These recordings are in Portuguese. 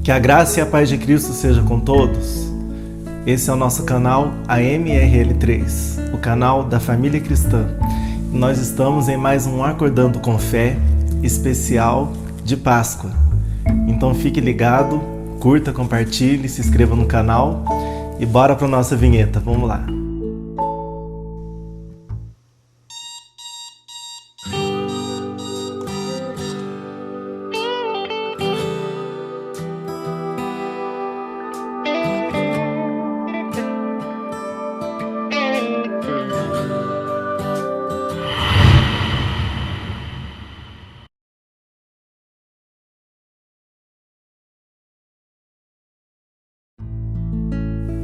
Que a graça e a paz de Cristo seja com todos. Esse é o nosso canal AMRL3, o canal da família cristã. Nós estamos em mais um Acordando com Fé especial de Páscoa. Então fique ligado, curta, compartilhe, se inscreva no canal e bora para a nossa vinheta. Vamos lá.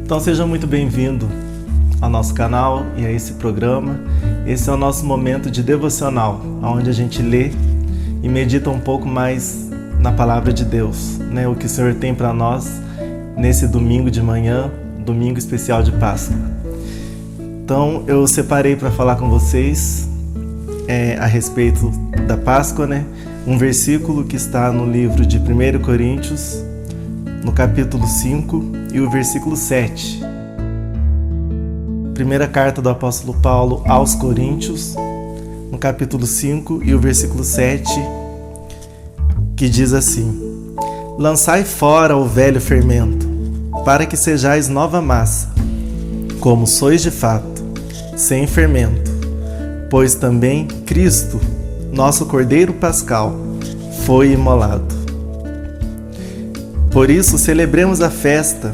Então seja muito bem-vindo ao nosso canal e a esse programa. Esse é o nosso momento de devocional, onde a gente lê e medita um pouco mais na palavra de Deus, né? O que o Senhor tem para nós nesse domingo de manhã, domingo especial de Páscoa. Então eu separei para falar com vocês a respeito da Páscoa, né? Um versículo que está no livro de 1 Coríntios, no capítulo 5 e o versículo 7. Primeira carta do apóstolo Paulo aos Coríntios, no capítulo 5 e o versículo 7, que diz assim: Lançai fora o velho fermento, para que sejais nova massa, como sois de fato, sem fermento, pois também Cristo, nosso Cordeiro Pascal, foi imolado. Por isso, celebremos a festa,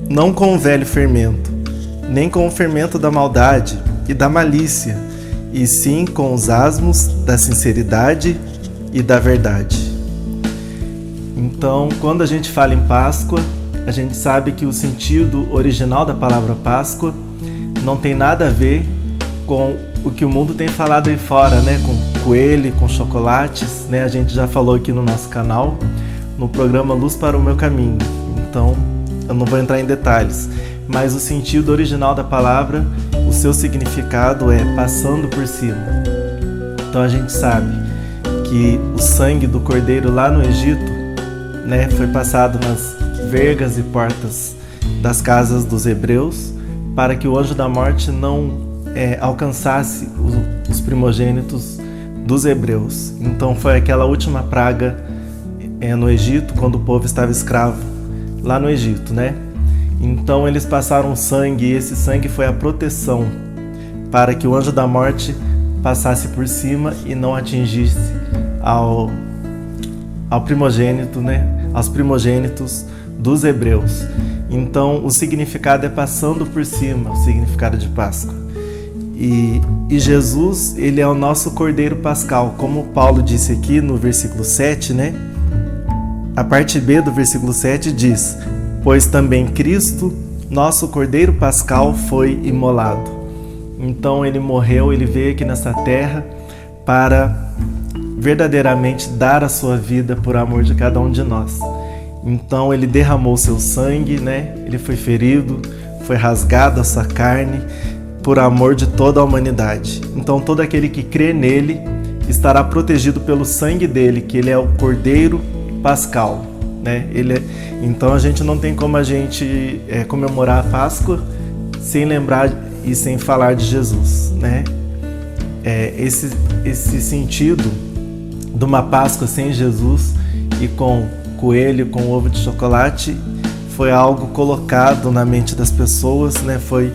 não com o velho fermento, nem com o fermento da maldade e da malícia, e sim com os asmos da sinceridade e da verdade. Então, quando a gente fala em Páscoa, a gente sabe que o sentido original da palavra Páscoa não tem nada a ver com o que o mundo tem falado aí fora, né? Com coelho, com chocolates, né? A gente já falou aqui no nosso canal, no programa Luz para o Meu Caminho. Então, eu não vou entrar em detalhes, mas o sentido original da palavra, o seu significado é passando por cima. Então a gente sabe que o sangue do cordeiro lá no Egito, né, foi passado nas vergas e portas das casas dos hebreus para que o anjo da morte não alcançasse os primogênitos dos hebreus. Então foi aquela última praga no Egito, quando o povo estava escravo lá no Egito, né? Então eles passaram sangue, e esse sangue foi a proteção para que o anjo da morte passasse por cima e não atingisse ao primogênito, né? Aos primogênitos dos hebreus. Então o significado é passando por cima, o significado de Páscoa. E Jesus, ele é o nosso Cordeiro Pascal, como Paulo disse aqui no versículo 7, né? A parte B do versículo 7 diz: Pois também Cristo, nosso Cordeiro Pascal, foi imolado. Então ele morreu, ele veio aqui nessa terra para verdadeiramente dar a sua vida por amor de cada um de nós. Então ele derramou seu sangue, né? Ele foi ferido, foi rasgado a sua carne por amor de toda a humanidade. Então todo aquele que crê nele estará protegido pelo sangue dele, que ele é o Cordeiro Pascal, né? Então a gente não tem como a gente comemorar a Páscoa sem lembrar e sem falar de Jesus, né? Esse sentido de uma Páscoa sem Jesus e com coelho, com ovo de chocolate, foi algo colocado na mente das pessoas, né? Foi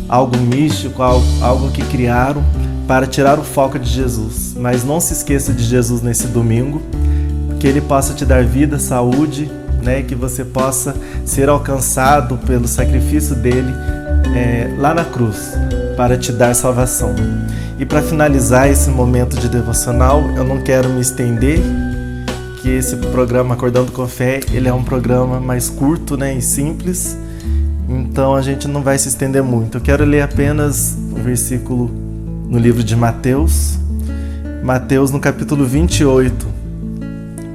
algo místico, algo que criaram para tirar o foco de Jesus. Mas não se esqueça de Jesus nesse domingo, que ele possa te dar vida, saúde, né? Que você possa ser alcançado pelo sacrifício dele lá na cruz, para te dar salvação. E para finalizar esse momento de devocional, eu não quero me estender, que esse programa Acordando com Fé, ele é um programa mais curto, né? E simples, então a gente não vai se estender muito. Eu quero ler apenas um versículo no livro de Mateus, no capítulo 28.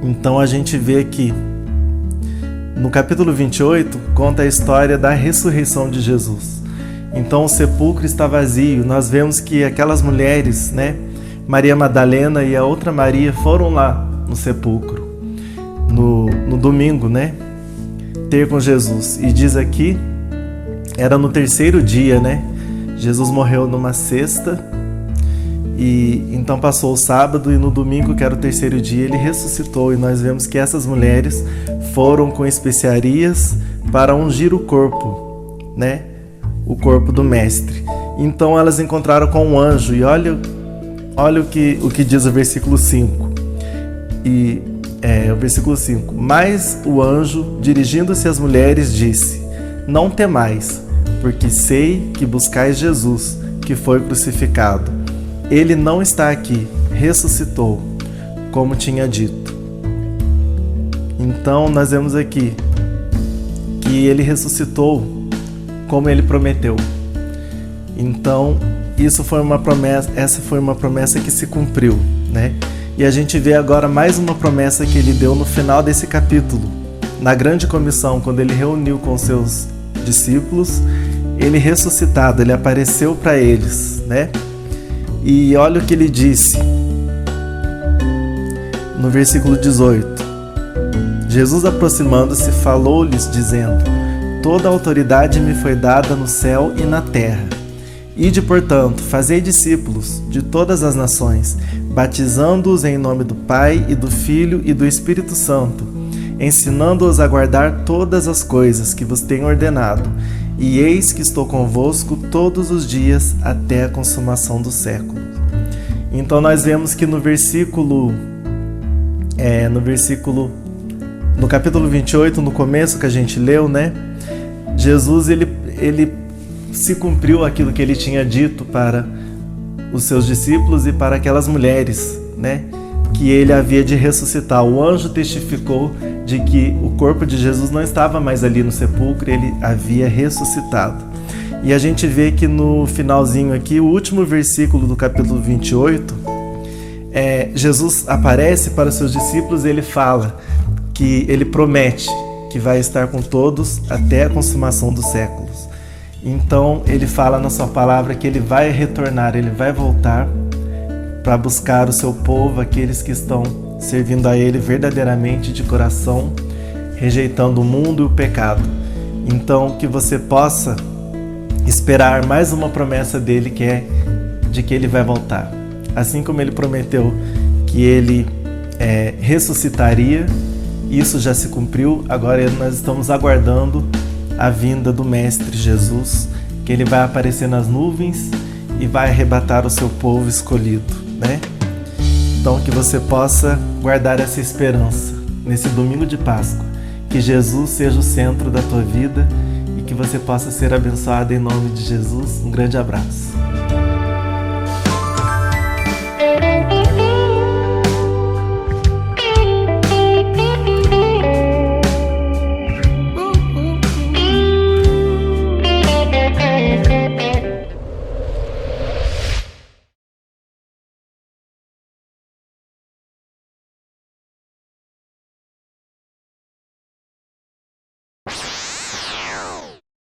Então a gente vê que no capítulo 28 conta a história da ressurreição de Jesus. Então o sepulcro está vazio. Nós vemos que aquelas mulheres, né, Maria Madalena e a outra Maria, foram lá no sepulcro no domingo, né? ter com Jesus. E diz aqui, era no terceiro dia, né? Jesus morreu numa sexta, e então passou o sábado, e no domingo, que era o terceiro dia, ele ressuscitou. E nós vemos que essas mulheres foram com especiarias para ungir o corpo, né? O corpo do mestre. Então elas encontraram com um anjo, e olha o que diz o versículo 5. O versículo 5. Mas o anjo, dirigindo-se às mulheres, disse: Não temais, porque sei que buscais Jesus, que foi crucificado. Ele não está aqui, ressuscitou, como tinha dito. Então nós vemos aqui que ele ressuscitou como ele prometeu. Então essa foi uma promessa que se cumpriu, né? E a gente vê agora mais uma promessa que ele deu no final desse capítulo, na grande comissão, quando ele reuniu com seus discípulos. Ele ressuscitado, ele apareceu para eles, né? E olha o que ele disse no versículo 18. Jesus, aproximando-se, falou-lhes, dizendo: Toda a autoridade me foi dada no céu e na terra. Ide, portanto, fazei discípulos de todas as nações, batizando-os em nome do Pai e do Filho e do Espírito Santo, ensinando-os a guardar todas as coisas que vos tenho ordenado. E eis que estou convosco todos os dias até a consumação do século. Então nós vemos que no capítulo 28, no começo que a gente leu, né? Jesus, ele se cumpriu aquilo que ele tinha dito para os seus discípulos e para aquelas mulheres, né? Que ele havia de ressuscitar. O anjo testificou de que o corpo de Jesus não estava mais ali no sepulcro, ele havia ressuscitado. E a gente vê que no finalzinho aqui, o último versículo do capítulo 28, Jesus aparece para os seus discípulos e ele fala que ele promete que vai estar com todos até a consumação dos séculos. Então ele fala na sua palavra que ele vai retornar, ele vai voltar para buscar o seu povo, aqueles que estão servindo a ele verdadeiramente de coração, rejeitando o mundo e o pecado. Então que você possa esperar mais uma promessa dele, que é de que ele vai voltar. Assim como ele prometeu que ele ressuscitaria, isso já se cumpriu. Agora nós estamos aguardando a vinda do Mestre Jesus, que ele vai aparecer nas nuvens e vai arrebatar o seu povo escolhido, né? Então que você possa guardar essa esperança nesse domingo de Páscoa, que Jesus seja o centro da tua vida e que você possa ser abençoado em nome de Jesus. Um grande abraço.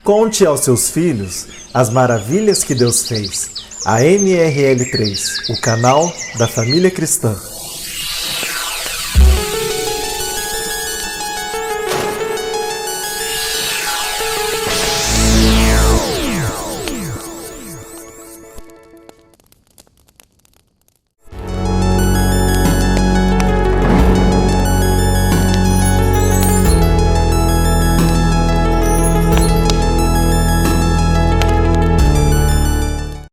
Conte aos seus filhos as maravilhas que Deus fez. A MRL3, o canal da família cristã.